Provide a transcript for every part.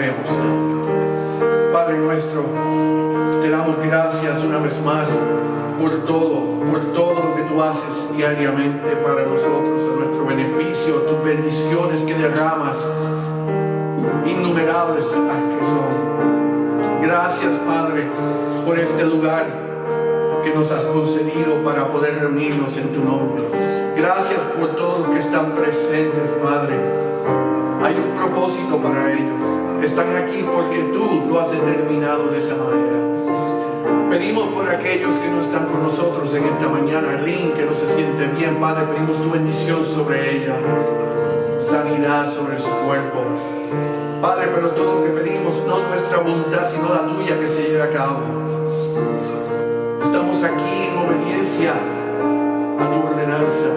oremos. Padre nuestro, te damos gracias una vez más por todo lo que tú haces diariamente para nosotros, a nuestro beneficio, tus bendiciones que derramas, innumerables las que son. Gracias, Padre, por este lugar que nos has concedido para poder reunirnos en tu nombre. Gracias por todos los que están presentes, Padre. Hay un propósito para ellos. Están aquí porque tú lo has determinado de esa manera. Pedimos por aquellos que no están con nosotros en esta mañana, Lynn, que no se siente bien, Padre, pedimos tu bendición sobre ella, sanidad sobre su cuerpo. Padre, pero todo lo que pedimos, no nuestra voluntad, sino la tuya, que se lleve a cabo. Estamos aquí en obediencia a tu ordenanza.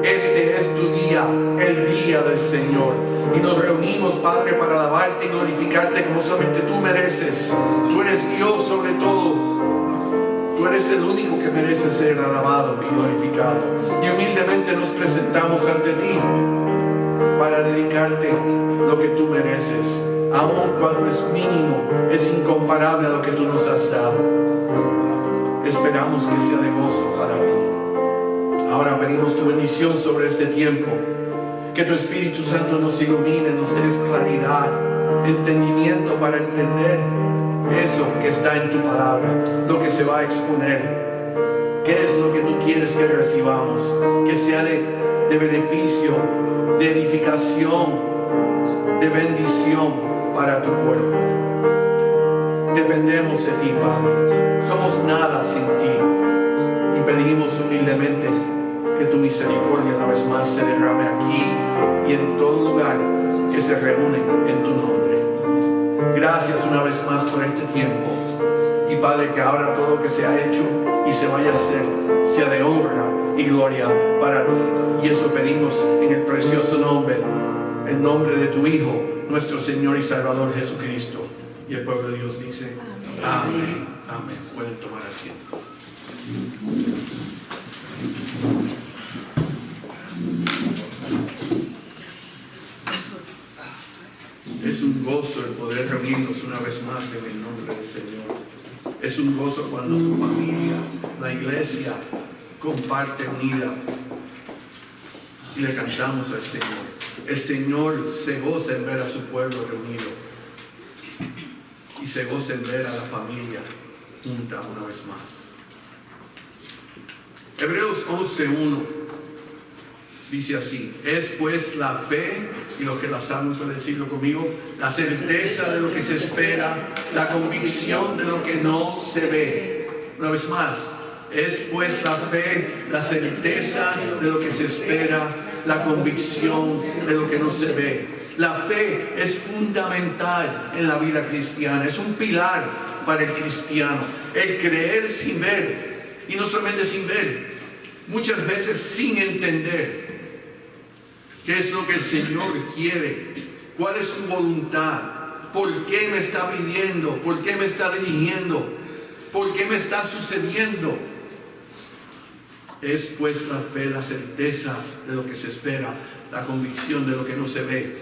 Este es tu día, el día del Señor. Y nos reunimos, Padre, para alabarte y glorificarte como solamente tú mereces. Tú eres Dios sobre todo. Tú eres el único que merece ser alabado y glorificado. Y humildemente nos presentamos ante ti para dedicarte lo que tú mereces. Aun cuando es mínimo, es incomparable a lo que tú nos has dado. Esperamos que sea de gozo para ti. Ahora pedimos tu bendición sobre este tiempo. Que tu Espíritu Santo nos ilumine, nos des claridad, entendimiento para entender eso que está en tu palabra, lo que se va a exponer. ¿Qué es lo que tú quieres que recibamos? Que sea de beneficio, de edificación, de bendición para tu cuerpo. Dependemos de ti, Padre. Somos nada sin ti. Y pedimos humildemente que tu misericordia una vez más se derrame aquí y en todo lugar que se reúnen en tu nombre. Gracias una vez más por este tiempo. Y Padre, que ahora todo lo que se ha hecho y se vaya a hacer sea de honra y gloria para ti. Y eso pedimos en el precioso nombre, el nombre de tu Hijo, nuestro Señor y Salvador Jesucristo. Y el pueblo de Dios dice, amén. Amén. Pueden tomar asiento. Es un gozo el poder reunirnos una vez más en el nombre del Señor. Es un gozo cuando su familia, la iglesia, comparte unida y le cantamos al Señor. El Señor se goza en ver a su pueblo reunido y se goza en ver a la familia junta una vez más. Hebreos 11:1 dice así: es pues la fe, y los que la saben pueden decirlo conmigo, la certeza de lo que se espera, la convicción de lo que no se ve. Una vez más, es pues la fe, la certeza de lo que se espera, la convicción de lo que no se ve. La fe es fundamental en la vida cristiana, es un pilar para el cristiano. El creer sin ver, y no solamente sin ver, muchas veces sin entender qué es lo que el Señor quiere, cuál es su voluntad, por qué me está pidiendo, por qué me está dirigiendo, por qué me está sucediendo. Es pues la fe, la certeza de lo que se espera, la convicción de lo que no se ve.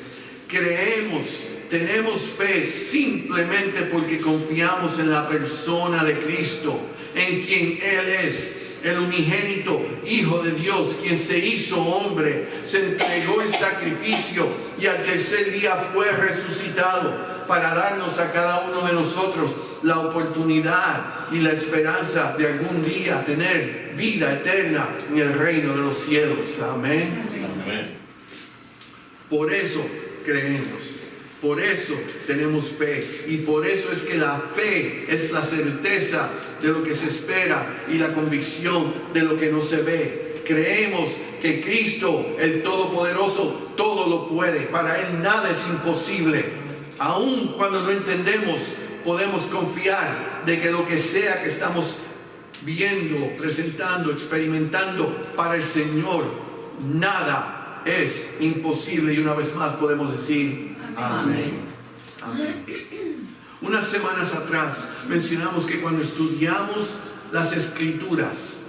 Creemos, tenemos fe simplemente porque confiamos en la persona de Cristo, en quien Él es, el unigénito Hijo de Dios, quien se hizo hombre, se entregó en sacrificio y al tercer día fue resucitado para darnos a cada uno de nosotros la oportunidad y la esperanza de algún día tener vida eterna en el reino de los cielos. Amén. Amén. Por eso creemos. Por eso tenemos fe, y por eso es que la fe es la certeza de lo que se espera y la convicción de lo que no se ve. Creemos que Cristo, el Todopoderoso, todo lo puede. Para Él nada es imposible. Aun cuando no entendemos, podemos confiar de que lo que sea que estamos viendo, presentando, experimentando para el Señor, nada es imposible. Y una vez más podemos decir amén. Amén. Unas semanas atrás mencionamos que cuando estudiamos las Escrituras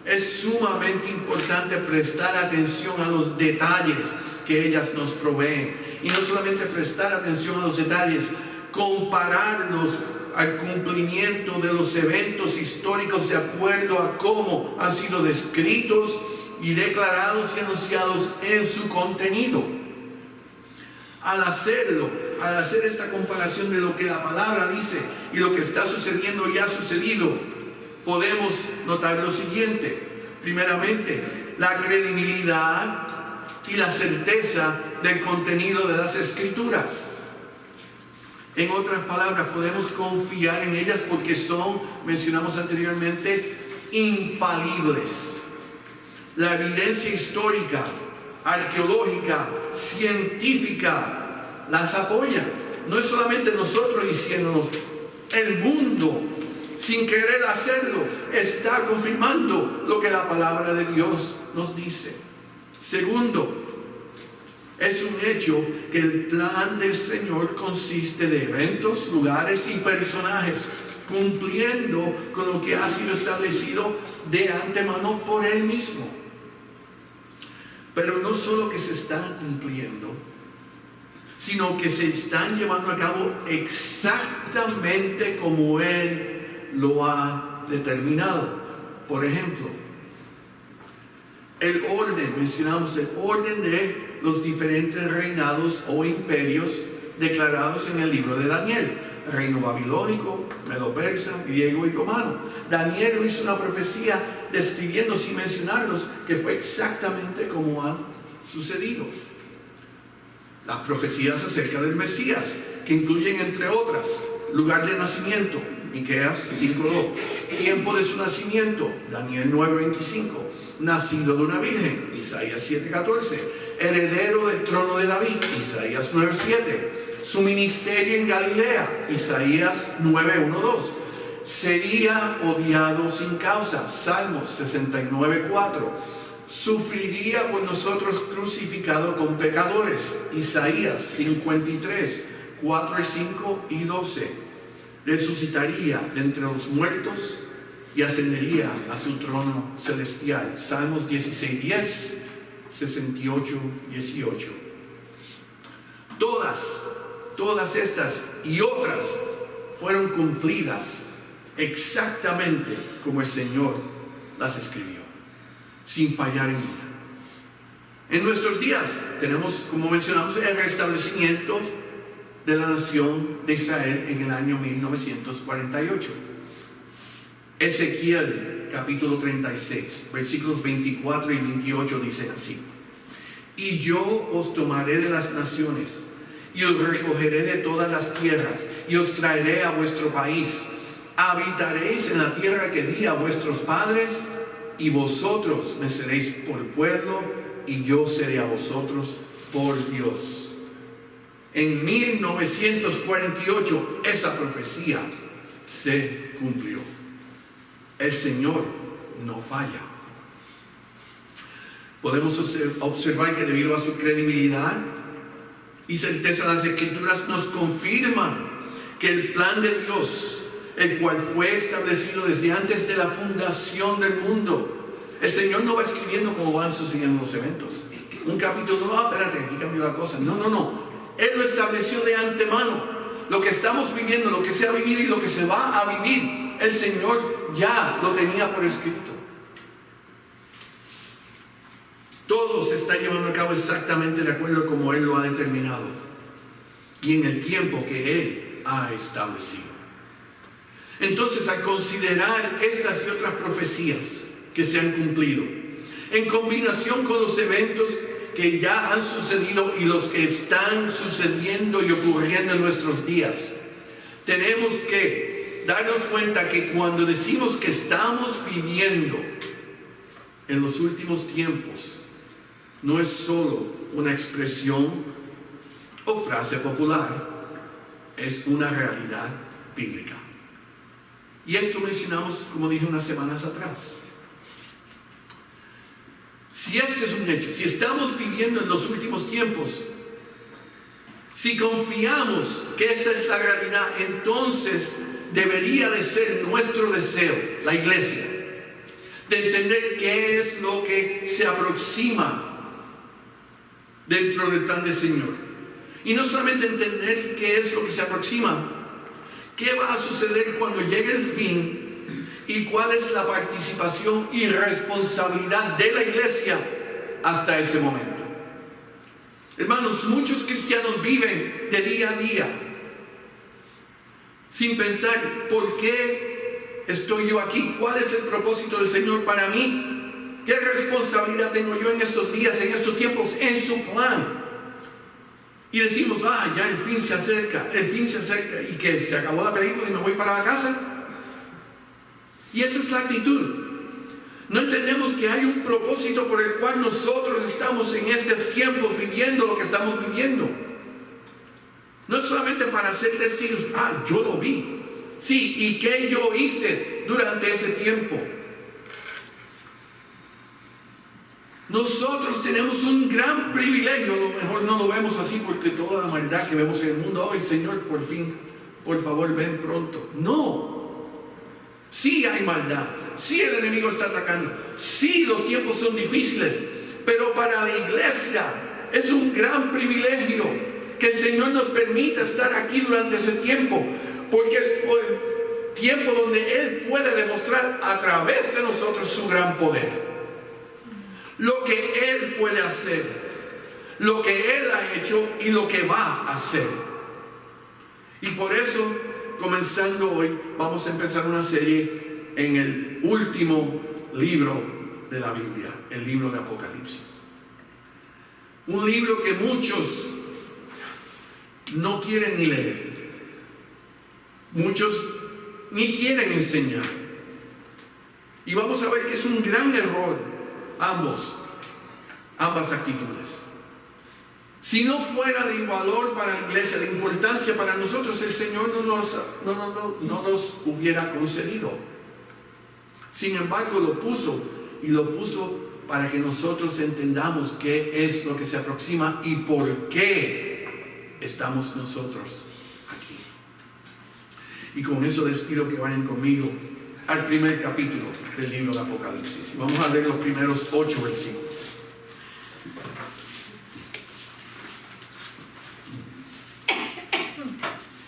es sumamente importante prestar atención a los detalles que ellas nos proveen. Y no solamente prestar atención a los detalles, compararlos al cumplimiento de los eventos históricos de acuerdo a cómo han sido descritos y declarados y anunciados en su contenido. Al hacer esta comparación de lo que la palabra dice y lo que está sucediendo y ha sucedido, podemos notar lo siguiente. Primeramente, la credibilidad y la certeza del contenido de las Escrituras. En otras palabras, podemos confiar en ellas porque son, mencionamos anteriormente, infalibles. La evidencia histórica, arqueológica, científica, las apoya. No es solamente nosotros diciéndonos, el mundo, sin querer hacerlo, está confirmando lo que la palabra de Dios nos dice. Segundo, es un hecho que el plan del Señor consiste de eventos, lugares y personajes, cumpliendo con lo que ha sido establecido de antemano por Él mismo. Pero no solo que se están cumpliendo, sino que se están llevando a cabo exactamente como Él lo ha determinado. Por ejemplo, el orden, mencionamos el orden de los diferentes reinados o imperios declarados en el libro de Daniel: reino babilónico, medo-persa, griego y romano. Daniel hizo una profecía describiendo, sin mencionarlos, que fue exactamente como han sucedido. Las profecías acerca del Mesías, que incluyen, entre otras, lugar de nacimiento, Miqueas 5:2, tiempo de su nacimiento, Daniel 9:25, nacido de una virgen, Isaías 7:14, heredero del trono de David, Isaías 9:7, su ministerio en Galilea, Isaías 9:1-2, sería odiado sin causa, Salmos 69:4, sufriría por nosotros crucificado con pecadores, Isaías 53:4-5 y 12, resucitaría de entre los muertos y ascendería a su trono celestial, Salmos 16:10, 68:18. Todas estas y otras fueron cumplidas exactamente como el Señor las escribió, sin fallar en nada. En nuestros días tenemos, como mencionamos, el restablecimiento de la nación de Israel en el año 1948. Ezequiel capítulo 36, versículos 24 y 28 dicen así: y yo os tomaré de las naciones y os recogeré de todas las tierras y os traeré a vuestro país. Habitaréis en la tierra que di a vuestros padres, y vosotros me seréis por pueblo y yo seré a vosotros por Dios. En 1948 esa profecía se cumplió. El Señor no falla. Podemos observar que debido a su credibilidad y certeza, las Escrituras nos confirman que el plan de Dios, el cual fue establecido desde antes de la fundación del mundo, el Señor no va escribiendo cómo van sucediendo los eventos. Un capítulo, no, espérate, aquí cambió la cosa. No. Él lo estableció de antemano. Lo que estamos viviendo, lo que se ha vivido y lo que se va a vivir, el Señor ya lo tenía por escrito. Todo se está llevando a cabo exactamente de acuerdo como Él lo ha determinado y en el tiempo que Él ha establecido. Entonces, al considerar estas y otras profecías que se han cumplido, en combinación con los eventos que ya han sucedido y los que están sucediendo y ocurriendo en nuestros días, tenemos que darnos cuenta que cuando decimos que estamos viviendo en los últimos tiempos, no es solo una expresión o frase popular, es una realidad bíblica. Y esto mencionamos, como dije, unas semanas atrás. Si este es un hecho, si estamos viviendo en los últimos tiempos, si confiamos que esa es la realidad, entonces debería de ser nuestro deseo, la iglesia, de entender qué es lo que se aproxima dentro del plan del Señor. Y no solamente entender qué es lo que se aproxima, qué va a suceder cuando llegue el fin y cuál es la participación y responsabilidad de la iglesia hasta ese momento. Hermanos, muchos cristianos viven de día a día sin pensar por qué estoy yo aquí, cuál es el propósito del Señor para mí, qué responsabilidad tengo yo en estos días, en estos tiempos, en su plan. Y decimos, ya el fin se acerca, y que se acabó la película y me voy para la casa. Y esa es la actitud. No entendemos que hay un propósito por el cual nosotros estamos en estos tiempos viviendo lo que estamos viviendo. No es solamente para ser testigos, yo lo vi. Sí, ¿y qué yo hice durante ese tiempo? Nosotros tenemos un gran privilegio, a lo mejor no lo vemos así porque toda la maldad que vemos en el mundo, Señor, por fin, por favor, ven pronto. No, sí hay maldad, sí el enemigo está atacando, sí los tiempos son difíciles, pero para la iglesia es un gran privilegio que el Señor nos permita estar aquí durante ese tiempo, porque es el tiempo donde Él puede demostrar a través de nosotros su gran poder. Lo que Él puede hacer, lo que Él ha hecho y lo que va a hacer. Y por eso, comenzando hoy, vamos a empezar una serie en el último libro de la Biblia, el libro de Apocalipsis. Un libro que muchos no quieren ni leer. Muchos ni quieren enseñar. Y vamos a ver que es un gran error ambas actitudes. Si no fuera de valor para la iglesia, de importancia para nosotros, el Señor no nos hubiera concedido. Sin embargo, lo puso para que nosotros entendamos qué es lo que se aproxima y por qué estamos nosotros aquí. Y con eso les pido que vayan conmigo al primer capítulo del libro de Apocalipsis. Vamos a leer los primeros 8 versículos.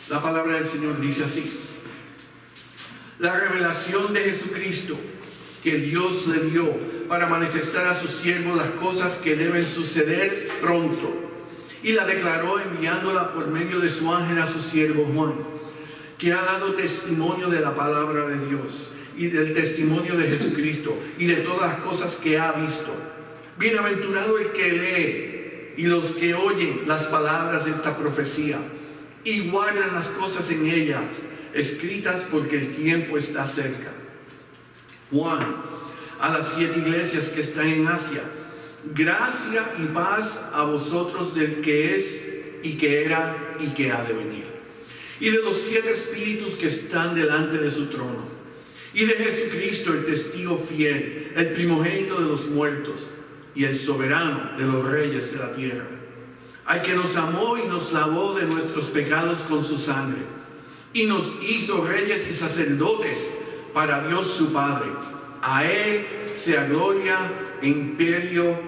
La palabra del Señor dice así: la revelación de Jesucristo que Dios le dio para manifestar a sus siervos las cosas que deben suceder pronto, y la declaró enviándola por medio de su ángel a su siervo Juan, que ha dado testimonio de la palabra de Dios y del testimonio de Jesucristo y de todas las cosas que ha visto. Bienaventurado el que lee y los que oyen las palabras de esta profecía y guardan las cosas en ellas escritas, porque el tiempo está cerca. Juan, a las 7 iglesias que están en Asia: gracia y paz a vosotros del que es y que era y que ha de venir, y de los 7 espíritus que están delante de su trono, y de Jesucristo, el testigo fiel, el primogénito de los muertos y el soberano de los reyes de la tierra, al que nos amó y nos lavó de nuestros pecados con su sangre, y nos hizo reyes y sacerdotes para Dios su Padre. A Él sea gloria e imperio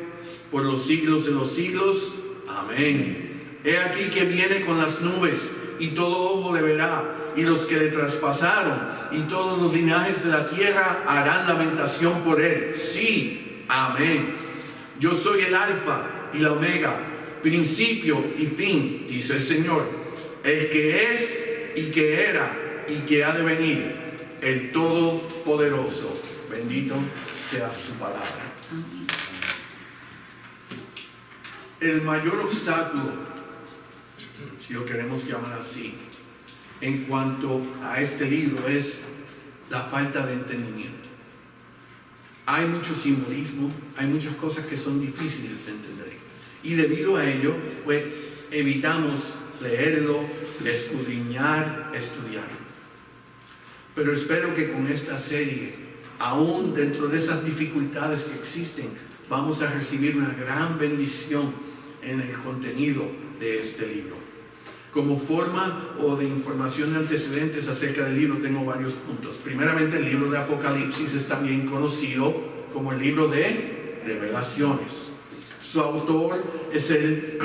por los siglos de los siglos. Amén. He aquí que viene con las nubes, y todo ojo le verá, y los que le traspasaron, y todos los linajes de la tierra harán lamentación por Él. Sí, amén. Yo soy el Alfa y la Omega, principio y fin, dice el Señor, el que es y que era y que ha de venir, el Todopoderoso. Bendito sea su palabra. El mayor obstáculo, si lo queremos llamar así, en cuanto a este libro es la falta de entendimiento. Hay mucho simbolismo, hay muchas cosas que son difíciles de entender, y debido a ello, pues evitamos leerlo, escudriñar, estudiarlo. Pero espero que con esta serie, aún dentro de esas dificultades que existen, vamos a recibir una gran bendición en el contenido de este libro. Como forma o de información de antecedentes acerca del libro, tengo varios puntos. Primeramente, el libro de Apocalipsis es también conocido como el libro de Revelaciones. Su autor es el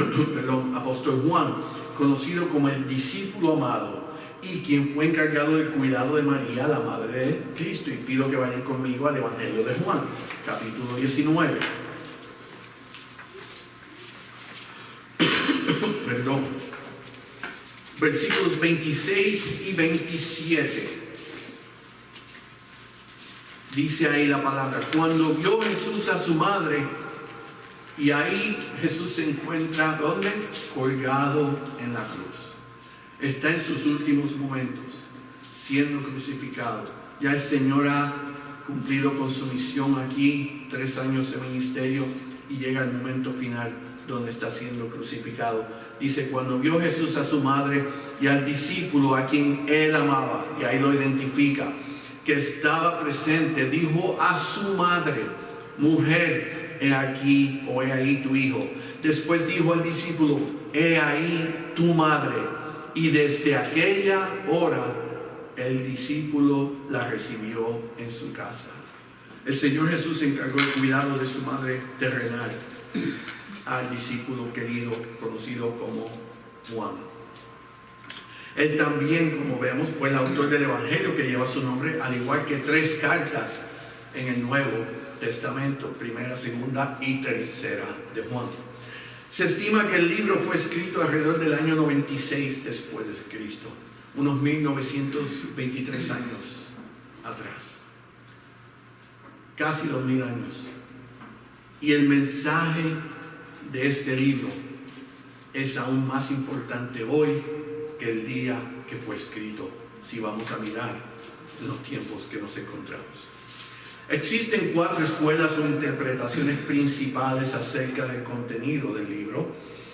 apóstol Juan, conocido como el discípulo amado, y quien fue encargado del cuidado de María, la madre de Cristo. Y pido que vayan conmigo al Evangelio de Juan, capítulo 19. Versículos 26 y 27. Dice ahí la palabra: cuando vio Jesús a su madre, y ahí Jesús se encuentra, ¿dónde? Colgado en la cruz. Está en sus últimos momentos, siendo crucificado. Ya el Señor ha cumplido con su misión aquí, 3 años de ministerio, y llega el momento final donde está siendo crucificado. Dice: cuando vio Jesús a su madre y al discípulo a quien él amaba, y ahí lo identifica, que estaba presente, dijo a su madre: mujer, he aquí o he ahí tu hijo. Después dijo al discípulo: he ahí tu madre. Y desde aquella hora el discípulo la recibió en su casa. El Señor Jesús se encargó del cuidado de su madre terrenal al discípulo querido, conocido como Juan. Él también, como vemos, fue el autor del Evangelio que lleva su nombre, al igual que 3 cartas en el Nuevo Testamento, 1ª, 2ª y 3ª de Juan. Se estima que el libro fue escrito alrededor del año 96 después de Cristo, unos 1923 años atrás, casi 2000 años. Y el mensaje de este libro es aún más importante hoy que el día que fue escrito, si vamos a mirar los tiempos que nos encontramos. Existen 4 escuelas o interpretaciones principales acerca del contenido del libro,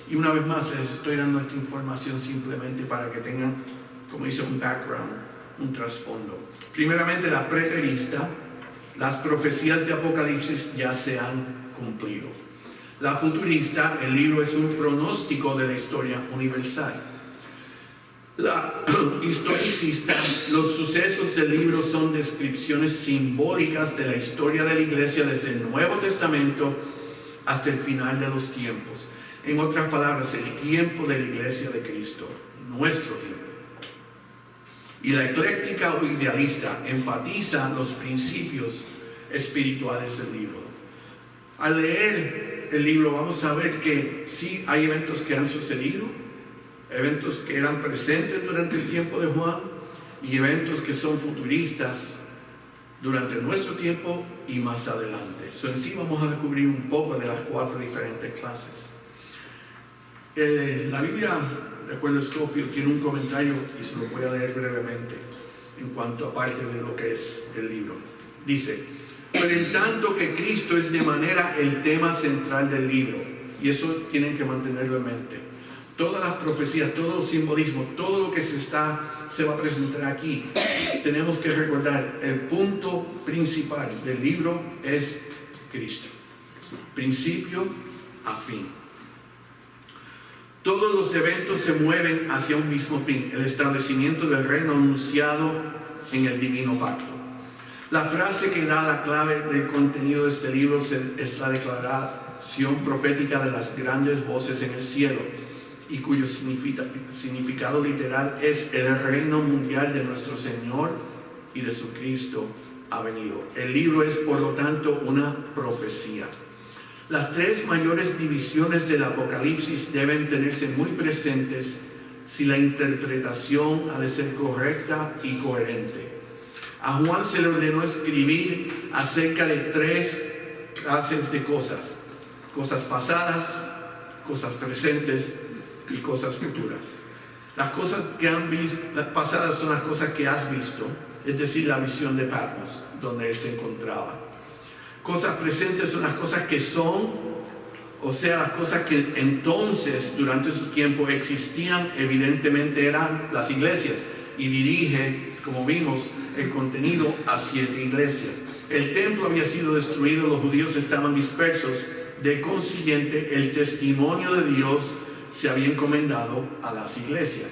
y una vez más les estoy dando esta información simplemente para que tengan, como dice, un background, un trasfondo. Primeramente, la preterista: las profecías de Apocalipsis ya se han cumplido. La futurista: el libro es un pronóstico de la historia universal. La historicista: los sucesos del libro son descripciones simbólicas de la historia de la iglesia desde el Nuevo Testamento hasta el final de los tiempos. En otras palabras, el tiempo de la iglesia de Cristo, nuestro tiempo. Y la ecléctica o idealista enfatiza los principios espirituales del libro. Al leer el libro vamos a ver que sí hay eventos que han sucedido, eventos que eran presentes durante el tiempo de Juan, y eventos que son futuristas durante nuestro tiempo y más adelante. En sí vamos a descubrir un poco de las 4 diferentes clases. La Biblia, de acuerdo a Scofield, tiene un comentario y se lo voy a leer brevemente en cuanto a parte de lo que es el libro. Dice: pero en tanto que Cristo es de manera el tema central del libro, y eso tienen que mantenerlo en mente, todas las profecías, todo el simbolismo, todo lo que se va a presentar aquí, tenemos que recordar, el punto principal del libro es Cristo, principio a fin. Todos los eventos se mueven hacia un mismo fin: el establecimiento del reino anunciado en el divino pacto. La frase que da la clave del contenido de este libro es la declaración profética de las grandes voces en el cielo, y cuyo significado literal es: el reino mundial de nuestro Señor y de su Cristo ha venido. El libro es, por lo tanto, una profecía. Las 3 mayores divisiones del Apocalipsis deben tenerse muy presentes si la interpretación ha de ser correcta y coherente. A Juan se le ordenó escribir acerca de 3 clases de cosas: cosas pasadas, cosas presentes y cosas futuras. Las cosas que han visto, las pasadas, son las cosas que has visto, es decir, la visión de Patmos, donde él se encontraba. Cosas presentes son las cosas que son, o sea, las cosas que entonces, durante su tiempo, existían. Evidentemente eran las iglesias, y dirige, como vimos, el contenido a 7 iglesias. El templo había sido destruido, los judíos estaban dispersos, de consiguiente el testimonio de Dios se había encomendado a las iglesias.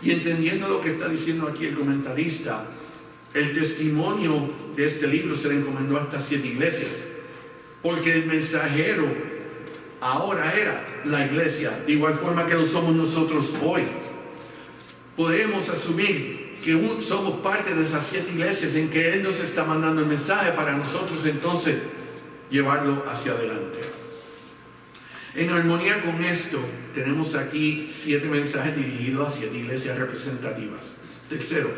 Y entendiendo lo que está diciendo aquí el comentarista, el testimonio de este libro se le encomendó a estas 7 iglesias, porque el mensajero ahora era la iglesia, de igual forma que lo somos nosotros hoy. Podemos asumir que somos parte de esas 7 iglesias en que Él nos está mandando el mensaje para nosotros entonces llevarlo hacia adelante. En armonía con esto, tenemos aquí 7 mensajes dirigidos a 7 iglesias representativas. Tercero,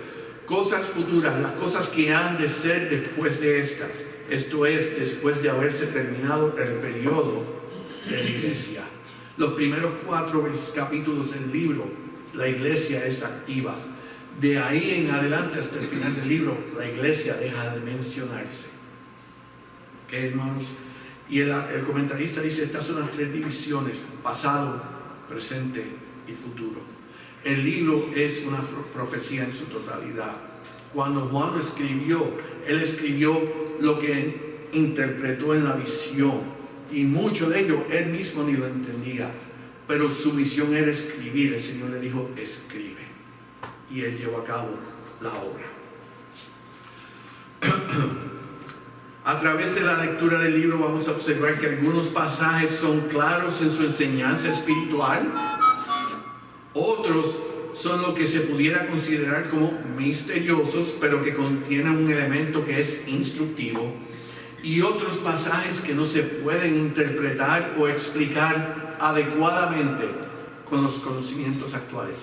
cosas futuras, las cosas que han de ser después de estas. Esto es, después de haberse terminado el periodo de la iglesia. Los primeros 4 capítulos del libro, la iglesia es activa. De ahí en adelante hasta el final del libro, la iglesia deja de mencionarse. ¿Ok, hermanos? Y el comentarista dice, estas son las 3 divisiones, pasado, presente y futuro. El libro es una profecía en su totalidad. Cuando Juan lo escribió, él escribió lo que interpretó en la visión. Y mucho de ello él mismo ni lo entendía. Pero su misión era escribir. El Señor le dijo, escribe. Y él llevó a cabo la obra. A través de la lectura del libro vamos a observar que algunos pasajes son claros en su enseñanza espiritual. Otros son lo que se pudiera considerar como misteriosos, pero que contienen un elemento que es instructivo. Y otros pasajes que no se pueden interpretar o explicar adecuadamente con los conocimientos actuales.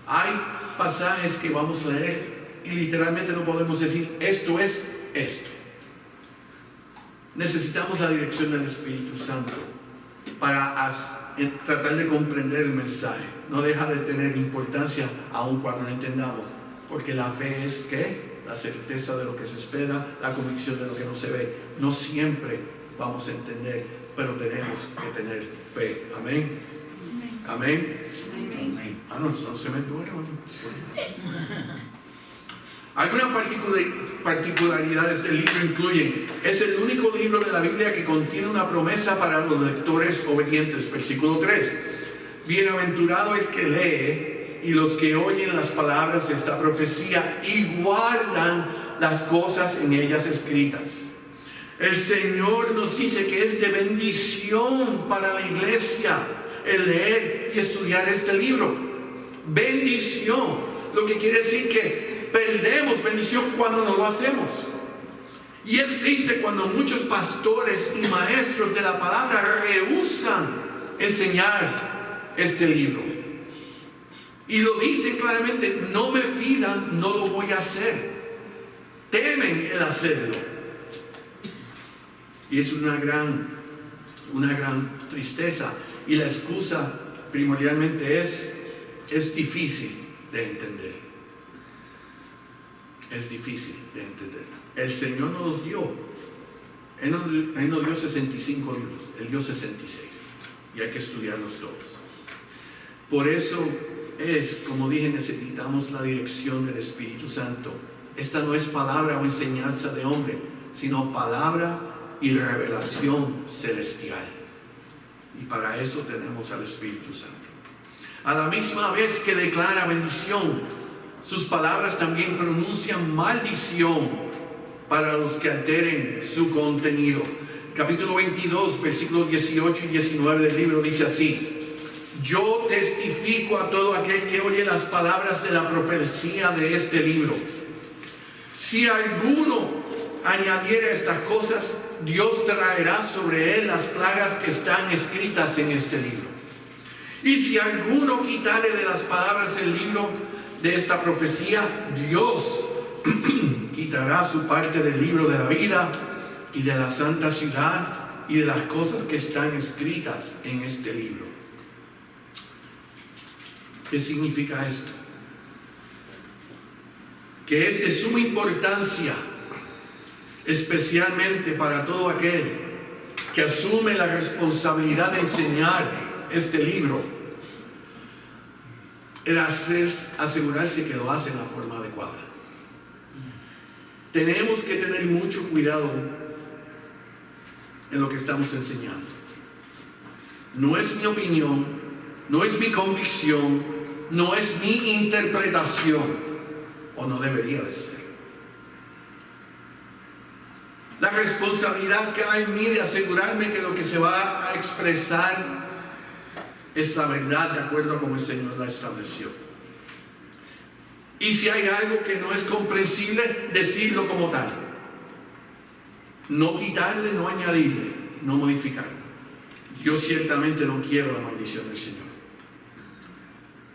Hay pasajes que vamos a leer y literalmente no podemos decir esto es esto. Necesitamos la dirección del Espíritu Santo para tratar de comprender el mensaje. No deja de tener importancia aun cuando no entendamos, porque la fe es ¿qué? La certeza de lo que se espera, la convicción de lo que no se ve. No siempre vamos a entender, pero tenemos que tener fe. Amén. Amén. Amén. Ah, no se me duerme. Algunas particularidades del libro incluyen: es el único libro de la Biblia que contiene una promesa para los lectores obedientes. Versículo 3. Bienaventurado el que lee y los que oyen las palabras de esta profecía y guardan las cosas en ellas escritas. El Señor nos dice que es de bendición para la iglesia el leer y estudiar este libro. Bendición, lo que quiere decir que perdemos bendición cuando no lo hacemos. Y es triste cuando muchos pastores y maestros de la palabra rehúsan enseñar este libro. Y lo dicen claramente: no me pidan, no lo voy a hacer. Temen el hacerlo. Y es una gran tristeza. Y la excusa primordialmente es difícil de entender. Es difícil de entender. El Señor nos los dio. Él nos dio 65 libros. Él dio 66. Y hay que estudiarlos todos. Por eso es, como dije, necesitamos la dirección del Espíritu Santo. Esta no es palabra o enseñanza de hombre, sino palabra y revelación celestial. Y para eso tenemos al Espíritu Santo. A la misma vez que declara bendición, sus palabras también pronuncian maldición para los que alteren su contenido. Capítulo 22, versículos 18 y 19 del libro dice así: yo testifico a todo aquel que oye las palabras de la profecía de este libro. Si alguno añadiere estas cosas, Dios traerá sobre él las plagas que están escritas en este libro. Y si alguno quitare de las palabras del libro de esta profecía, Dios quitará su parte del libro de la vida y de la santa ciudad y de las cosas que están escritas en este libro. ¿Qué significa esto? Que es de suma importancia, especialmente para todo aquel que asume la responsabilidad de enseñar este libro, el asegurarse que lo hace en la forma adecuada. Tenemos que tener mucho cuidado en lo que estamos enseñando. No es mi opinión, no es mi convicción, no es mi interpretación, o no debería de ser. La responsabilidad cae en mí de asegurarme que lo que se va a expresar es la verdad de acuerdo a como el Señor la estableció. Y si hay algo que no es comprensible, decirlo como tal. No quitarle, no añadirle, no modificarlo. Yo ciertamente no quiero la maldición del Señor.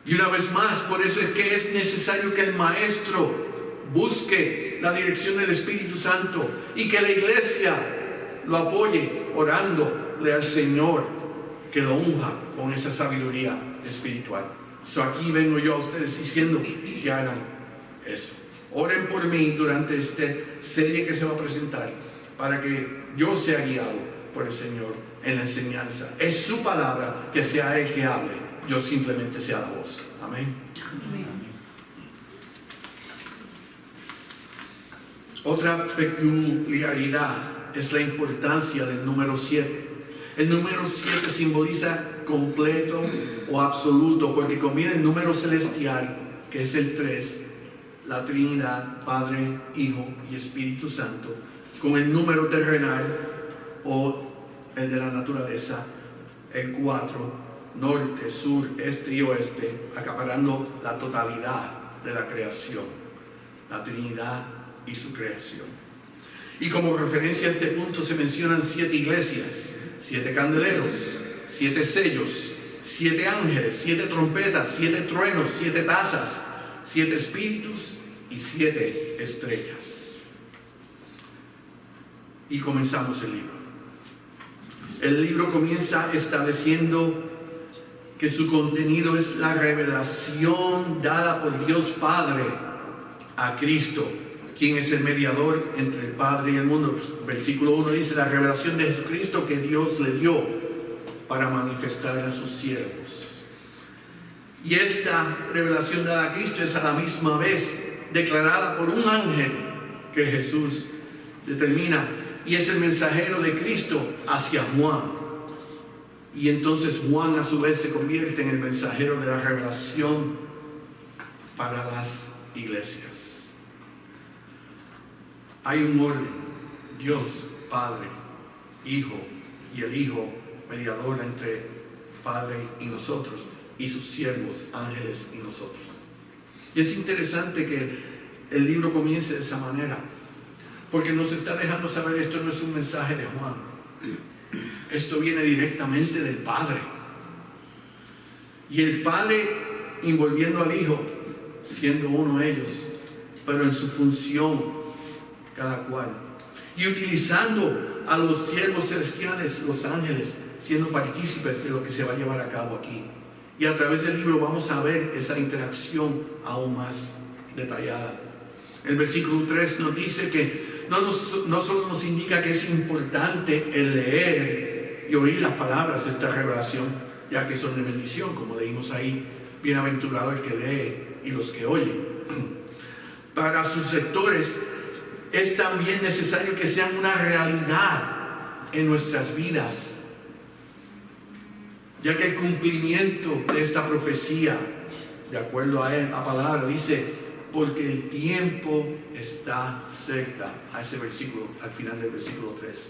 Y una vez más, por eso es que es necesario que el maestro busque la dirección del Espíritu Santo y que la iglesia lo apoye orándole al Señor que lo unja con esa sabiduría espiritual. Aquí vengo yo a ustedes diciendo que hagan eso. Oren por mí durante esta serie que se va a presentar para que yo sea guiado por el Señor en la enseñanza. Es su palabra, que sea Él que hable, yo simplemente sea la voz. Amén. Amén. Otra peculiaridad es la importancia del número 7. El número 7 simboliza completo o absoluto, porque combina el número celestial, que es el 3, la Trinidad, Padre, Hijo y Espíritu Santo, con el número terrenal o el de la naturaleza, el 4, norte, sur, este y oeste, acaparando la totalidad de la creación, la Trinidad y su creación. Y como referencia a este punto se mencionan 7 iglesias, 7 candeleros, 7 sellos, 7 ángeles, 7 trompetas, 7 truenos, 7 tazas, 7 espíritus y 7 estrellas. Y comenzamos el libro. El libro comienza estableciendo que su contenido es la revelación dada por Dios Padre a Cristo, quien es el mediador entre el Padre y el mundo. Versículo 1 dice: la revelación de Jesucristo que Dios le dio para manifestar a sus siervos. Y esta revelación dada a Cristo es a la misma vez declarada por un ángel que Jesús determina, y es el mensajero de Cristo hacia Juan. Y entonces Juan a su vez se convierte en el mensajero de la revelación para las iglesias. Hay un orden: Dios, Padre, Hijo, y el Hijo, mediador entre Padre y nosotros, y sus siervos, ángeles y nosotros. Y es interesante que el libro comience de esa manera, porque nos está dejando saber, esto no es un mensaje de Juan, esto viene directamente del Padre. Y el Padre envolviendo al Hijo, siendo uno de ellos, pero en su función cada cual. Y utilizando a los siervos celestiales, los ángeles, siendo partícipes de lo que se va a llevar a cabo aquí. Y a través del libro vamos a ver esa interacción aún más detallada. El versículo 3 nos dice que no solo nos indica que es importante el leer y oír las palabras de esta revelación, ya que son de bendición, como leímos ahí: bienaventurado el que lee y los que oyen. Para sus lectores es también necesario que sean una realidad en nuestras vidas, ya que el cumplimiento de esta profecía, de acuerdo a la palabra, dice: porque el tiempo está cerca. A ese versículo, al final del versículo 3.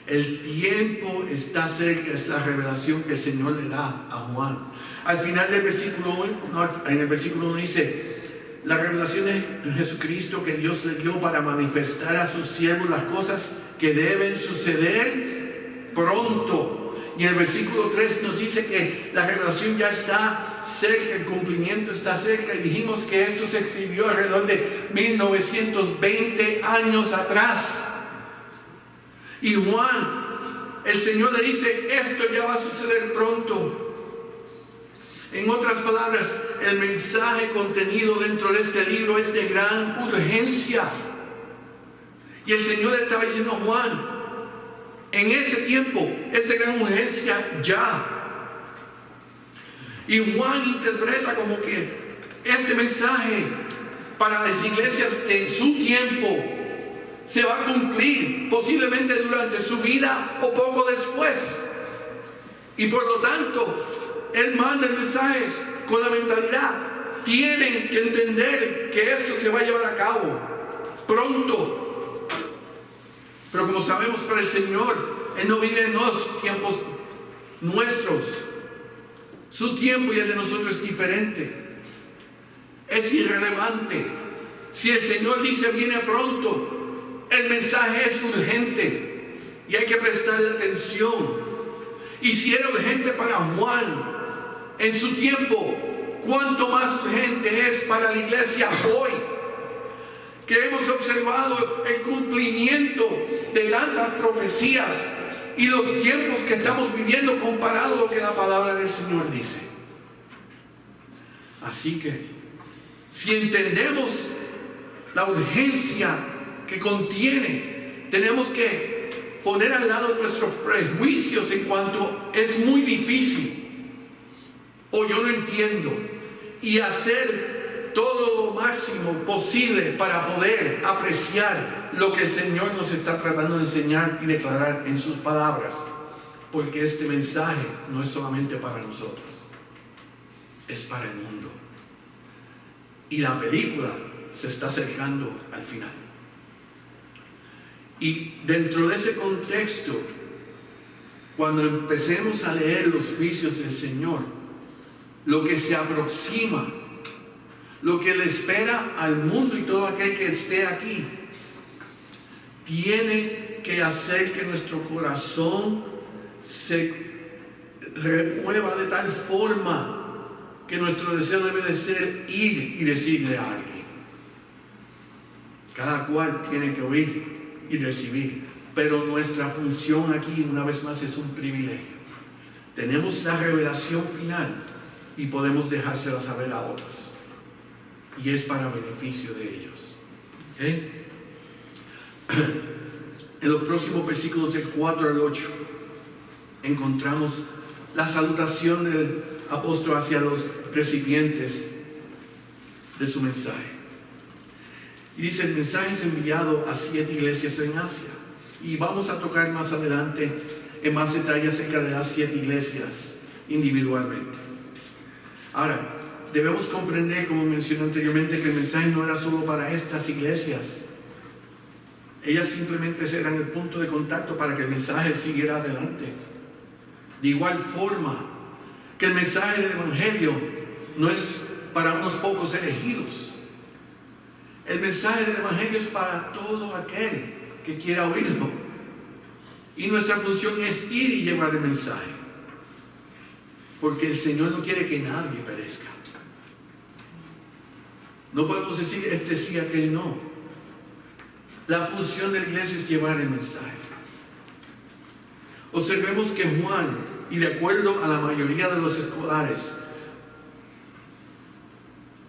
El tiempo está cerca, es la revelación que el Señor le da a Juan. Al final del versículo 1, en el versículo 1 dice: la revelación de Jesucristo que Dios le dio para manifestar a sus siervos las cosas que deben suceder pronto. Y el versículo 3 nos dice que la revelación ya está cerca, el cumplimiento está cerca. Y dijimos que esto se escribió alrededor de 1920 años atrás. Y Juan, el Señor le dice: esto ya va a suceder pronto. En otras palabras, el mensaje contenido dentro de este libro es de gran urgencia. Y el Señor le estaba diciendo a Juan: en ese tiempo es de gran urgencia ya. Y Juan interpreta como que este mensaje para las iglesias de su tiempo se va a cumplir posiblemente durante su vida o poco después. Y por lo tanto, él manda el mensaje con la mentalidad: tienen que entender que esto se va a llevar a cabo pronto. Pero como sabemos, para el Señor, Él no vive en los tiempos nuestros. Su tiempo y el de nosotros es diferente. Es irrelevante. Si el Señor dice viene pronto, el mensaje es urgente y hay que prestarle atención. Y si era urgente para Juan en su tiempo, ¿cuánto más urgente es para la iglesia hoy? Que hemos observado el cumplimiento de tantas profecías y los tiempos que estamos viviendo comparado a lo que la palabra del Señor dice. Así que, si entendemos la urgencia que contiene, tenemos que poner al lado nuestros prejuicios en cuanto es muy difícil o yo no entiendo, y hacer todo lo máximo posible para poder apreciar lo que el Señor nos está tratando de enseñar y declarar en sus palabras, porque este mensaje no es solamente para nosotros, es para el mundo. Y la película se está acercando al final. Y dentro de ese contexto, cuando empecemos a leer los juicios del Señor, lo que se aproxima, lo que le espera al mundo y todo aquel que esté aquí, tiene que hacer que nuestro corazón se remueva de tal forma que nuestro deseo debe de ser ir y decirle a alguien. Cada cual tiene que oír y recibir, pero nuestra función aquí, una vez más, es un privilegio. Tenemos la revelación final y podemos dejársela saber a otros, y es para beneficio de ellos. En los próximos versículos del 4 al 8 encontramos la salutación del apóstol hacia los recipientes de su mensaje. Y dice: el mensaje es enviado a 7 iglesias en Asia. Y vamos a tocar más adelante en más detalle acerca de las 7 iglesias individualmente. Ahora, debemos comprender, como mencioné anteriormente, que el mensaje no era solo para estas iglesias. Ellas simplemente eran el punto de contacto para que el mensaje siguiera adelante. De igual forma que el mensaje del Evangelio no es para unos pocos elegidos. El mensaje del Evangelio es para todo aquel que quiera oírlo. Y nuestra función es ir y llevar el mensaje. Porque el Señor no quiere que nadie perezca. No podemos decir este sí, aquel no. La función de la iglesia es llevar el mensaje. Observemos que Juan, y de acuerdo a la mayoría de los escolares,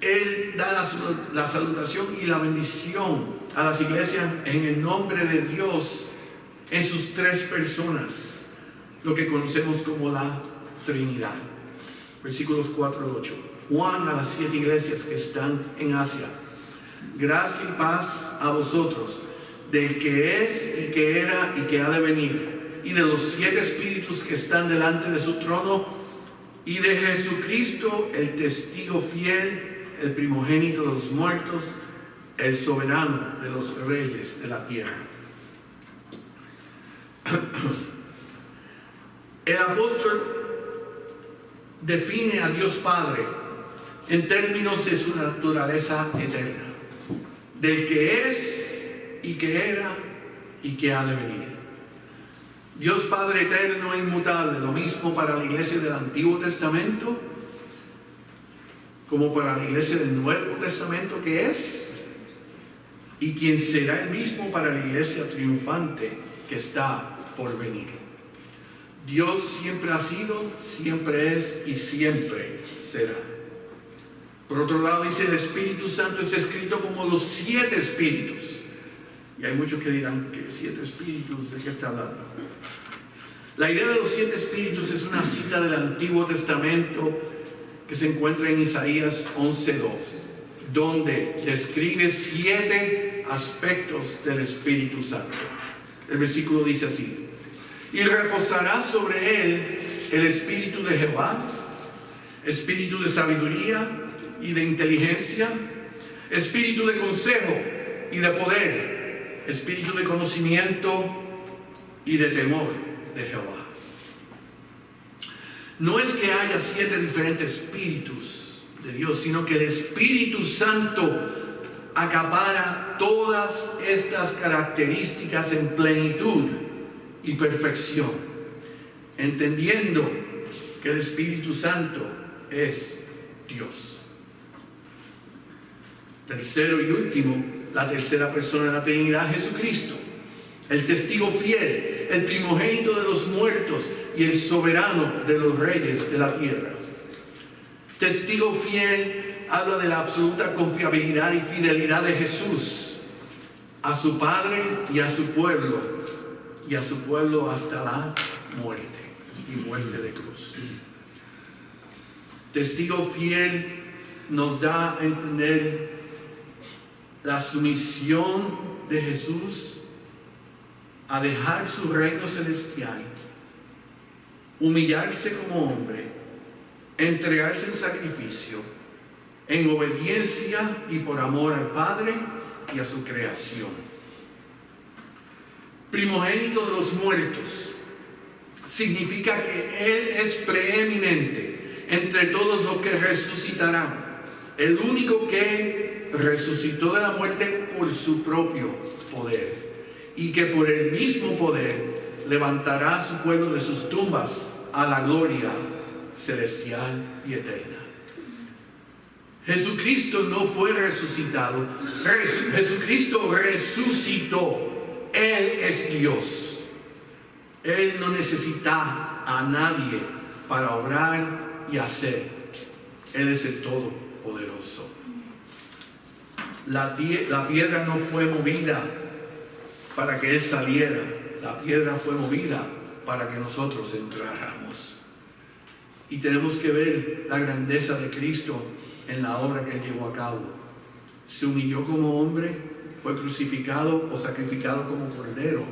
él da la salutación y la bendición a las iglesias en el nombre de Dios en sus 3 personas, lo que conocemos como la Trinidad. Versículos 4 al 8. Juan a las 7 iglesias que están en Asia: gracia y paz a vosotros, del que es, el que era y que ha de venir, y de los 7 espíritus que están delante de su trono, y de Jesucristo, el testigo fiel, el primogénito de los muertos, el soberano de los reyes de la tierra. El apóstol define a Dios Padre en términos de su naturaleza eterna, del que es y que era y que ha de venir. Dios Padre eterno e inmutable, lo mismo para la iglesia del Antiguo Testamento como para la iglesia del Nuevo Testamento, que es y quien será el mismo para la iglesia triunfante que está por venir. Dios siempre ha sido, siempre es y siempre será. Por otro lado, dice: el Espíritu Santo es escrito como los 7 espíritus. Y hay muchos que dirán: ¿qué 7 espíritus? ¿De qué está hablando? La idea de los 7 espíritus es una cita del Antiguo Testamento que se encuentra en Isaías 11:2, donde describe 7 aspectos del Espíritu Santo. El versículo dice así: y reposará sobre él el espíritu de Jehová, espíritu de sabiduría y de inteligencia, espíritu de consejo y de poder, espíritu de conocimiento y de temor de Jehová. No es que haya 7 diferentes espíritus de Dios, sino que el Espíritu Santo acapara todas estas características en plenitud y perfección, entendiendo que el Espíritu Santo es Dios. Tercero y último, la tercera persona de la Trinidad, Jesucristo, el testigo fiel, el primogénito de los muertos y el soberano de los reyes de la tierra. Testigo fiel habla de la absoluta confiabilidad y fidelidad de Jesús a su Padre y a su pueblo hasta la muerte y muerte de cruz. Testigo fiel nos da a entender la sumisión de Jesús a dejar su reino celestial, humillarse como hombre, entregarse en sacrificio, en obediencia y por amor al Padre y a su creación. Primogénito de los muertos significa que Él es preeminente entre todos los que resucitarán, el único que resucitó de la muerte por su propio poder, y que por el mismo poder levantará a su pueblo de sus tumbas a la gloria celestial y eterna. Jesucristo no fue resucitado, Jesucristo resucitó. Él es Dios. Él no necesita a nadie para obrar y hacer. Él es el Todopoderoso. La piedra no fue movida para que Él saliera. La piedra fue movida para que nosotros entráramos. Y tenemos que ver la grandeza de Cristo en la obra que Él llevó a cabo. Se humilló como hombre, fue crucificado o sacrificado como cordero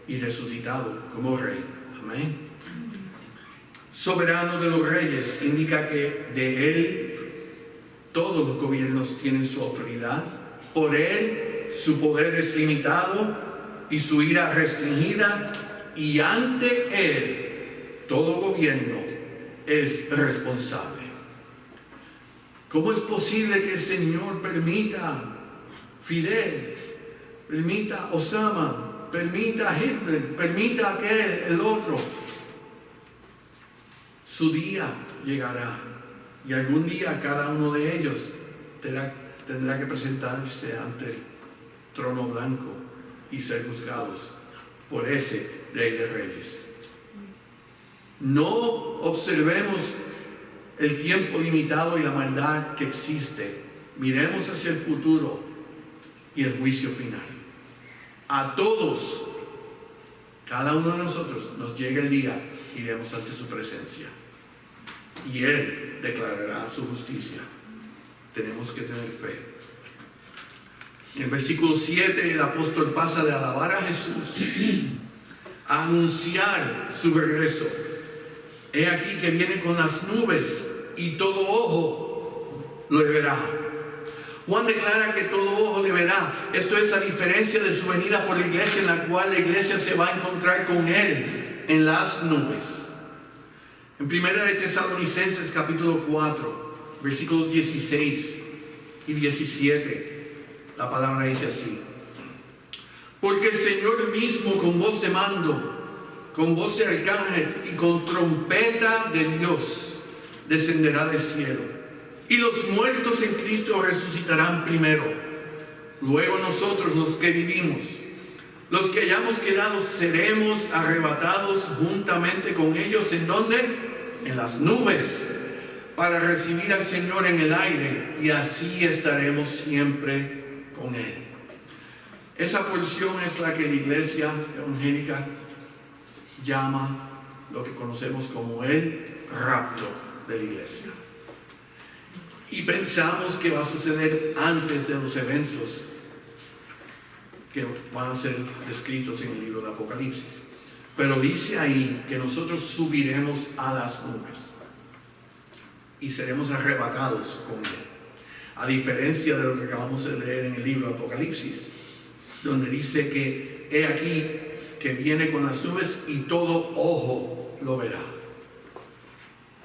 y resucitado como rey. Amén. Soberano de los reyes indica que de Él todos los gobiernos tienen su autoridad. Por Él su poder es limitado y su ira restringida, y ante Él todo gobierno es responsable. ¿Cómo es posible que el Señor permita Fidel, permita Osama, permita Hitler, permita aquel, el otro? Su día llegará, y algún día cada uno de ellos tendrá que presentarse ante el trono blanco y ser juzgados por ese Rey de Reyes. No observemos el tiempo limitado y la maldad que existe. Miremos hacia el futuro y el juicio final. A todos, cada uno de nosotros, nos llega el día, iremos ante su presencia y Él declarará su justicia. Tenemos que tener fe. En el versículo 7 el apóstol pasa de alabar a Jesús a anunciar su regreso. He aquí que viene con las nubes y todo ojo lo verá. Juan declara que todo ojo le verá. Esto es a diferencia de su venida por la iglesia, en la cual la iglesia se va a encontrar con Él en las nubes. En 1 de Tesalonicenses capítulo 4, versículos 16 y 17, la palabra dice así: porque el Señor mismo con voz de mando, con voz de arcángel y con trompeta de Dios descenderá del cielo, y los muertos en Cristo resucitarán primero. Luego nosotros, los que vivimos, los que hayamos quedado, seremos arrebatados juntamente con ellos. ¿En dónde? En las nubes, para recibir al Señor en el aire, y así estaremos siempre con Él. Esa porción es la que la iglesia evangélica llama lo que conocemos como el rapto de la iglesia. Y pensamos que va a suceder antes de los eventos que van a ser descritos en el libro de Apocalipsis. Pero dice ahí que nosotros subiremos a las nubes y seremos arrebatados con Él. A diferencia de lo que acabamos de leer en el libro de Apocalipsis, donde dice que he aquí que viene con las nubes y todo ojo lo verá.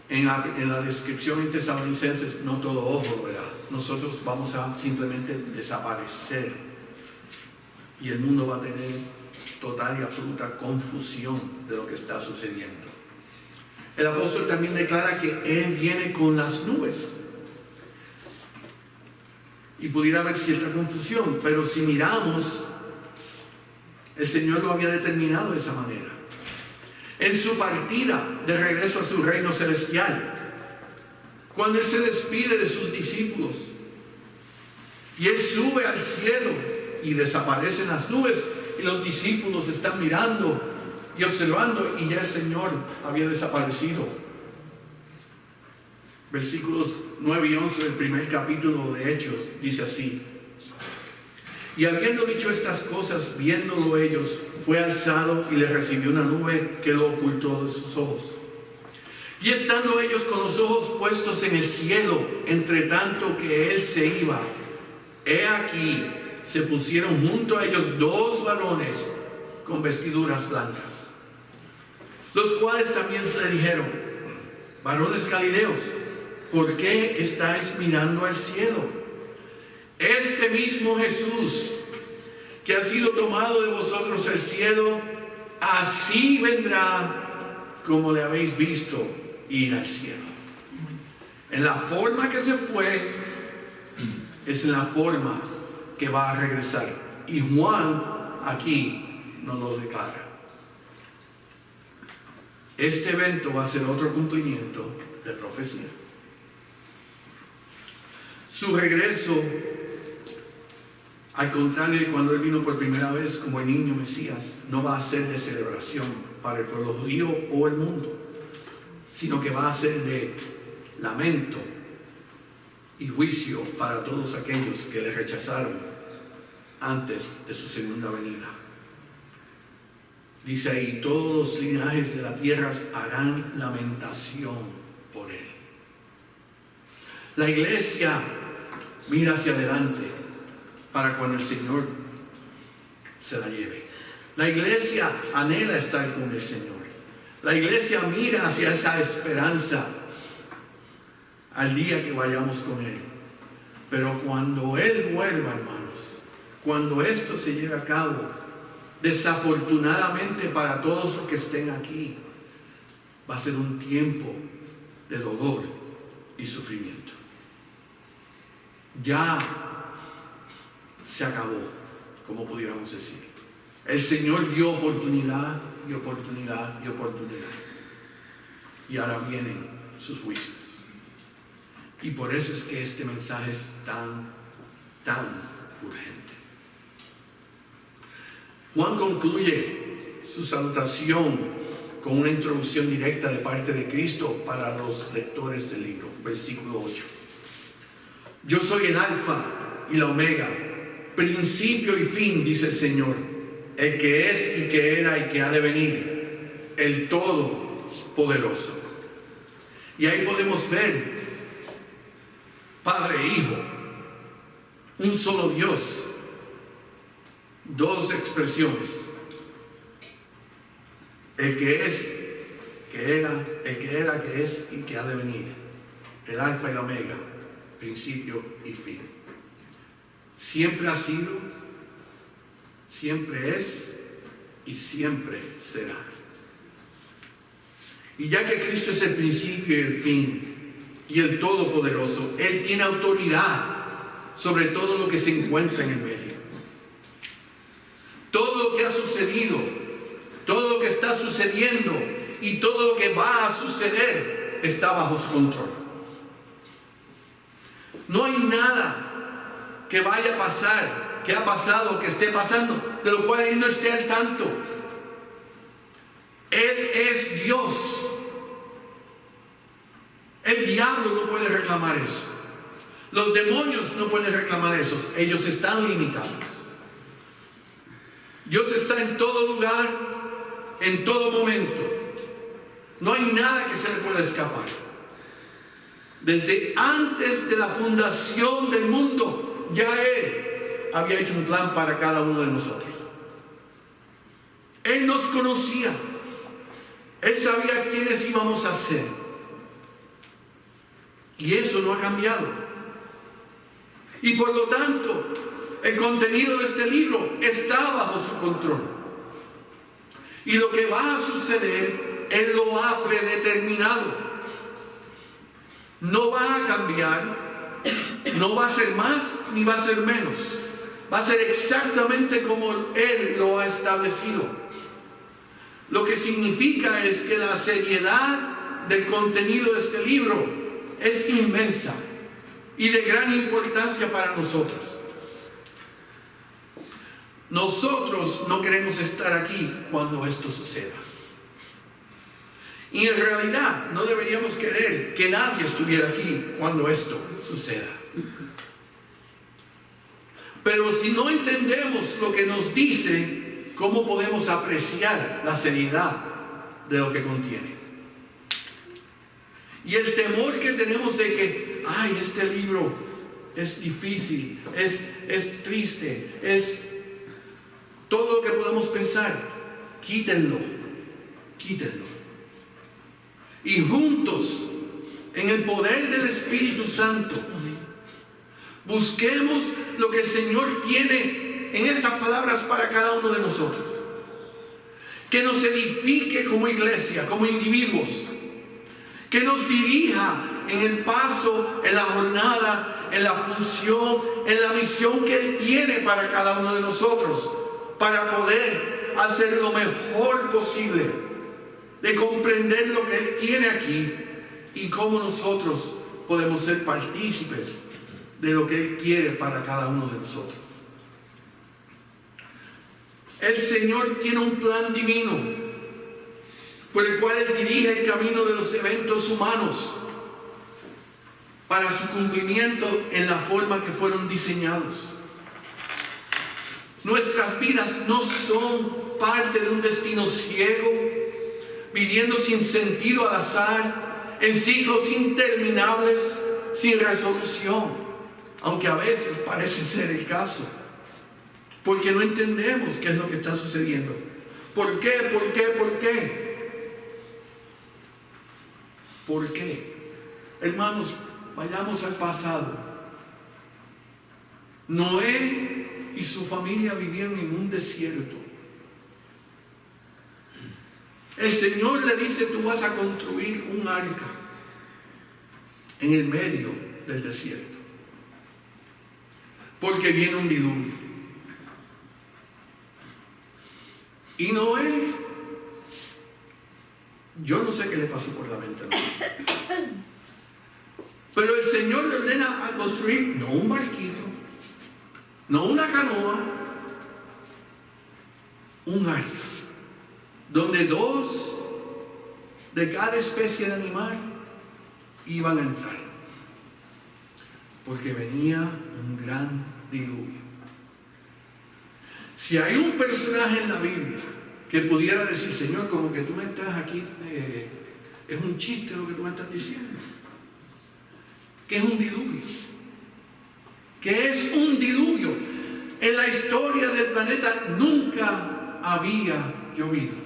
En la descripción en Tesalonicenses, no todo ojo lo verá. Nosotros vamos a simplemente desaparecer y el mundo va a tener total y absoluta confusión de lo que está sucediendo. El apóstol también declara que Él viene con las nubes. Y pudiera haber cierta confusión, pero si miramos, el Señor lo había determinado de esa manera. En su partida de regreso a su reino celestial, cuando Él se despide de sus discípulos y Él sube al cielo y desaparecen las nubes y los discípulos están mirando y observando y ya el Señor había desaparecido. Versículos 9 y 11 del primer capítulo de Hechos dice así: y habiendo dicho estas cosas, viéndolo ellos, fue alzado y le recibió una nube que lo ocultó de sus ojos. Y estando ellos con los ojos puestos en el cielo, entre tanto que Él se iba, he aquí se pusieron junto a ellos dos varones con vestiduras blancas, los cuales también se le dijeron: varones galileos, ¿por qué estáis mirando al cielo? Este mismo Jesús que ha sido tomado de vosotros al cielo, así vendrá como le habéis visto ir al cielo. En la forma que se fue, es en la forma que va a regresar. Y Juan aquí nos lo declara. Este evento va a ser otro cumplimiento de profecía. Su regreso, al contrario de cuando Él vino por primera vez como el niño Mesías, no va a ser de celebración para el pueblo judío o el mundo, sino que va a ser de lamento y juicio para todos aquellos que le rechazaron antes de su segunda venida. Dice ahí: todos los linajes de la tierra harán lamentación por Él. La iglesia mira hacia adelante para cuando el Señor se la lleve. La iglesia anhela estar con el Señor. La iglesia mira hacia esa esperanza al día que vayamos con Él. Pero cuando Él vuelva, hermanos, cuando esto se lleve a cabo, desafortunadamente para todos los que estén aquí, va a ser un tiempo de dolor y sufrimiento. Ya se acabó, como pudiéramos decir. El Señor dio oportunidad y oportunidad y oportunidad. Y ahora vienen sus juicios. Y por eso es que este mensaje es tan urgente. Juan concluye su salutación con una introducción directa de parte de Cristo para los lectores del libro. Versículo 8. Yo soy el alfa y la omega, principio y fin, dice el Señor, el que es y que era y que ha de venir, el Todopoderoso. Y ahí podemos ver Padre e Hijo, un solo Dios, dos expresiones: el que es, que era, el que era, que es y que ha de venir, el alfa y la omega, principio y fin. Siempre ha sido, siempre es y siempre será. Y ya que Cristo es el principio y el fin y el Todopoderoso, Él tiene autoridad sobre todo lo que se encuentra en el medio. Todo lo que ha sucedido, todo lo que está sucediendo y todo lo que va a suceder está bajo su control. No hay nada que vaya a pasar, que ha pasado, que esté pasando, de lo cual Él no esté al tanto. Él es Dios. El diablo no puede reclamar eso. Los demonios no pueden reclamar eso. Ellos están limitados. Dios está en todo lugar, en todo momento. No hay nada que se le pueda escapar. Desde antes de la fundación del mundo, ya Él había hecho un plan para cada uno de nosotros. Él nos conocía. Él sabía quiénes íbamos a ser. Y eso no ha cambiado. Y por lo tanto, el contenido de este libro está bajo su control. Y lo que va a suceder, Él lo ha predeterminado. No va a cambiar, no va a ser más ni va a ser menos. Va a ser exactamente como Él lo ha establecido. Lo que significa es que la seriedad del contenido de este libro es inmensa y de gran importancia para nosotros. Nosotros no queremos estar aquí cuando esto suceda. Y en realidad no deberíamos querer que nadie estuviera aquí cuando esto suceda. Pero si no entendemos lo que nos dice, ¿cómo podemos apreciar la seriedad de lo que contiene? Y el temor que tenemos de que, ay, este libro es difícil, es triste, es todo lo que podamos pensar, quítenlo. Y juntos, en el poder del Espíritu Santo, busquemos lo que el Señor tiene en estas palabras para cada uno de nosotros. Que nos edifique como iglesia, como individuos. Que nos dirija en el paso, en la jornada, en la función, en la misión que Él tiene para cada uno de nosotros. Para poder hacer lo mejor posible. De comprender lo que Él tiene aquí y cómo nosotros podemos ser partícipes de lo que Él quiere para cada uno de nosotros. El Señor tiene un plan divino por el cual Él dirige el camino de los eventos humanos para su cumplimiento en la forma que fueron diseñados. Nuestras vidas no son parte de un destino ciego, viviendo sin sentido al azar, en ciclos interminables, sin resolución, aunque a veces parece ser el caso, porque no entendemos qué es lo que está sucediendo. ¿Por qué? ¿Por qué? Hermanos, vayamos al pasado. Noé y su familia vivían en un desierto. El Señor le dice, tú vas a construir un arca en el medio del desierto, porque viene un diluvio. Y Noé, yo no sé qué le pasó por la mente, pero el Señor le ordena a construir no un barquito, no una canoa, un arca, donde 2 de cada especie de animal iban a entrar, porque venía un gran diluvio. Si hay un personaje en la Biblia que pudiera decir, Señor, como que tú me estás aquí, es un chiste lo que tú me estás diciendo, ¿qué es un diluvio? ¿Qué es un diluvio? En la historia del planeta nunca había llovido.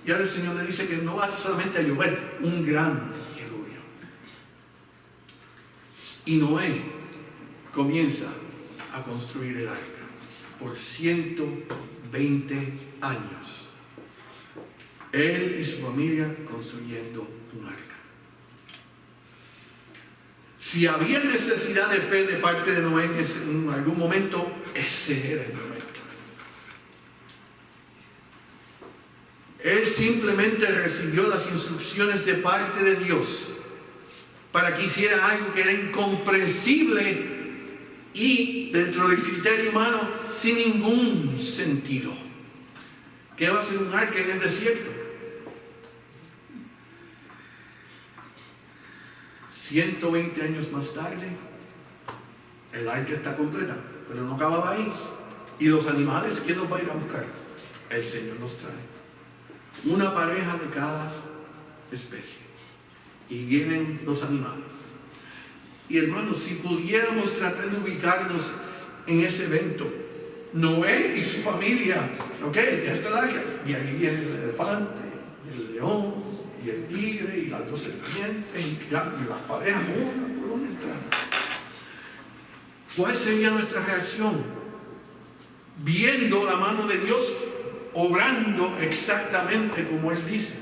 Y ahora el Señor le dice que no va solamente a llover, un gran diluvio. Y Noé comienza a construir el arca por 120 años. Él y su familia construyendo un arca. Si había necesidad de fe de parte de Noé en algún momento, ese era el momento. Él simplemente recibió las instrucciones de parte de Dios para que hiciera algo que era incomprensible y dentro del criterio humano sin ningún sentido. ¿Qué va a ser un arca en el desierto? 120 años más tarde, el arca está completa, pero no acababa ahí. ¿Y los animales quién los va a ir a buscar? El Señor los trae. Una pareja de cada especie. Y vienen los animales. Y hermanos, si pudiéramos tratar de ubicarnos en ese evento. Noé y su familia, ok, ya está el arca, y ahí viene el elefante, el león, y el tigre, y las dos serpientes, y las parejas, ¿por dónde entrar? ¿Cuál sería nuestra reacción? Viendo la mano de Dios obrando exactamente como Él dice.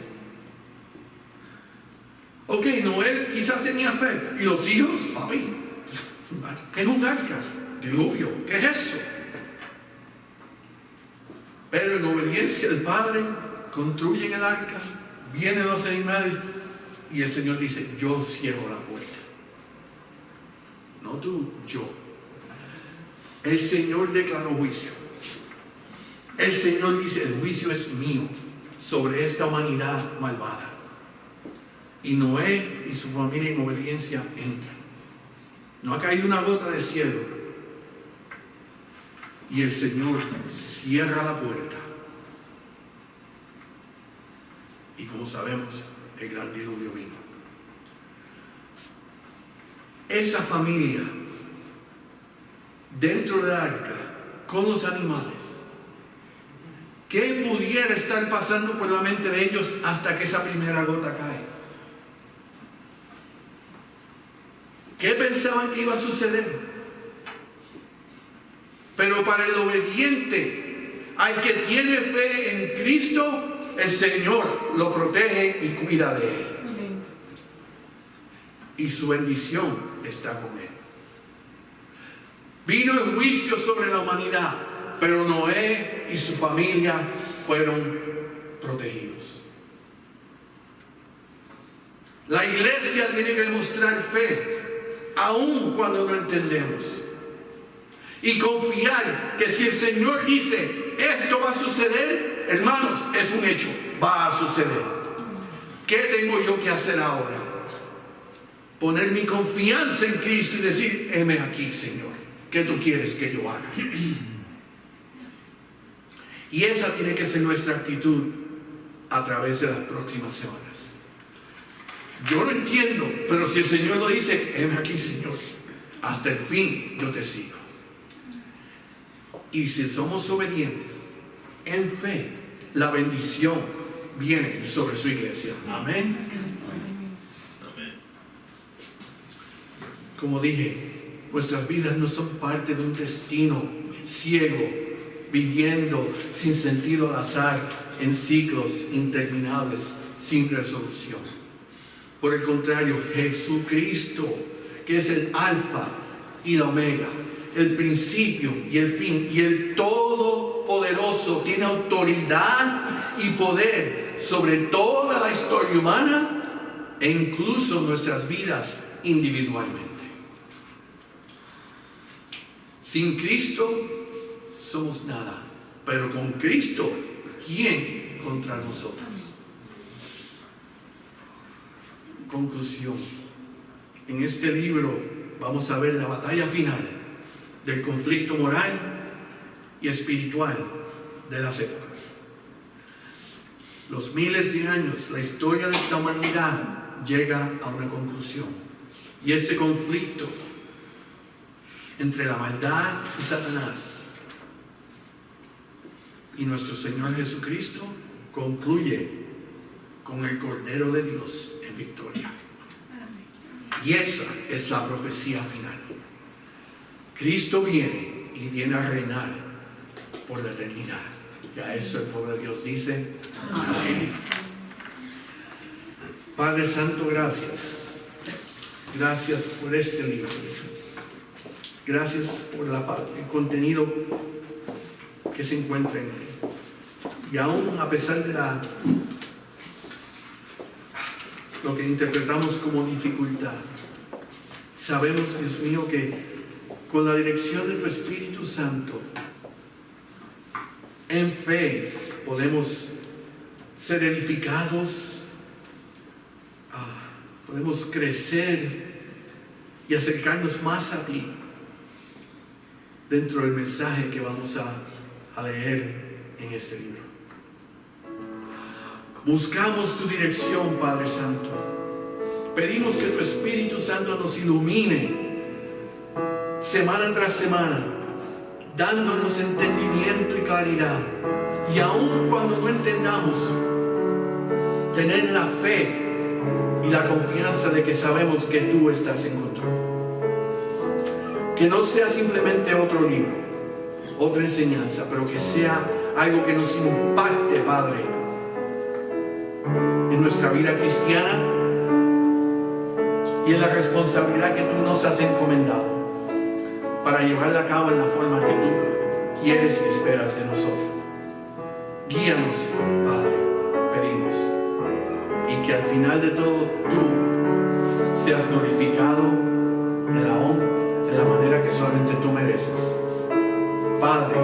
Ok, Noé quizás tenía fe, y los hijos, papi, ¿qué es un arca? Diluvio, ¿qué es eso? Pero en obediencia al Padre, construyen el arca, vienen los animales, y el Señor dice, yo cierro la puerta. No tú, yo. El Señor declaró juicio. El Señor dice, el juicio es mío sobre esta humanidad malvada. Y Noé y su familia en obediencia entran. No ha caído una gota del cielo. Y el Señor cierra la puerta. Y como sabemos, el gran diluvio vino. Esa familia, dentro del arca, con los animales, ¿qué pudiera estar pasando por la mente de ellos hasta que esa primera gota cae? ¿Qué pensaban que iba a suceder? Pero para el obediente, al que tiene fe en Cristo, el Señor lo protege y cuida de él. Y su bendición está con él. Vino el juicio sobre la humanidad, pero Noé y su familia fueron protegidos. La iglesia tiene que demostrar fe, aun cuando no entendemos. Y confiar que si el Señor dice, esto va a suceder, hermanos, es un hecho, va a suceder. ¿Qué tengo yo que hacer ahora? Poner mi confianza en Cristo y decir, heme aquí, Señor, ¿qué tú quieres que yo haga? Y esa tiene que ser nuestra actitud a través de las próximas semanas. Yo no entiendo, pero si el Señor lo dice, heme aquí, Señor, hasta el fin yo te sigo. Y si somos obedientes en fe, la bendición viene sobre su iglesia. Amén. Como dije, nuestras vidas no son parte de un destino ciego, viviendo sin sentido al azar en ciclos interminables sin resolución. Por el contrario, Jesucristo, que es el alfa y la omega, el principio y el fin, y el todopoderoso, tiene autoridad y poder sobre toda la historia humana e incluso nuestras vidas individualmente. Sin Cristo somos nada, pero con Cristo, ¿quién contra nosotros? Conclusión. En este libro vamos a ver la batalla final del conflicto moral y espiritual de las épocas. Los miles de años, la historia de esta humanidad llega a una conclusión. Y ese conflicto entre la maldad y Satanás y nuestro Señor Jesucristo concluye con el Cordero de Dios en victoria. Y esa es la profecía final. Cristo viene y viene a reinar por la eternidad. Y a eso el pueblo de Dios dice, amén. Padre Santo, gracias. Gracias por este libro. Gracias por el contenido que se encuentra en él. Y aún a pesar de lo que interpretamos como dificultad, sabemos, Dios mío, que con la dirección de tu Espíritu Santo, en fe podemos ser edificados, podemos crecer y acercarnos más a ti dentro del mensaje que vamos a leer en este libro. Buscamos tu dirección, Padre Santo. Pedimos que tu Espíritu Santo nos ilumine semana tras semana dándonos entendimiento y claridad. Y aun cuando no entendamos, tener la fe y la confianza de que sabemos que tú estás en control. Que no sea simplemente otro libro, otra enseñanza, pero que sea algo que nos impacte, Padre, en nuestra vida cristiana y en la responsabilidad que tú nos has encomendado para llevarla a cabo en la forma que tú quieres y esperas de nosotros. Guíanos, Padre, pedimos, y que al final de todo tú seas glorificado en la manera que solamente tú mereces. Padre,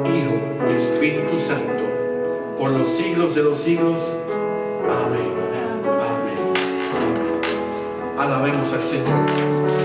Hijo y Espíritu Santo, por los siglos de los siglos. Amén. Amén. Amén. Alabemos al Señor.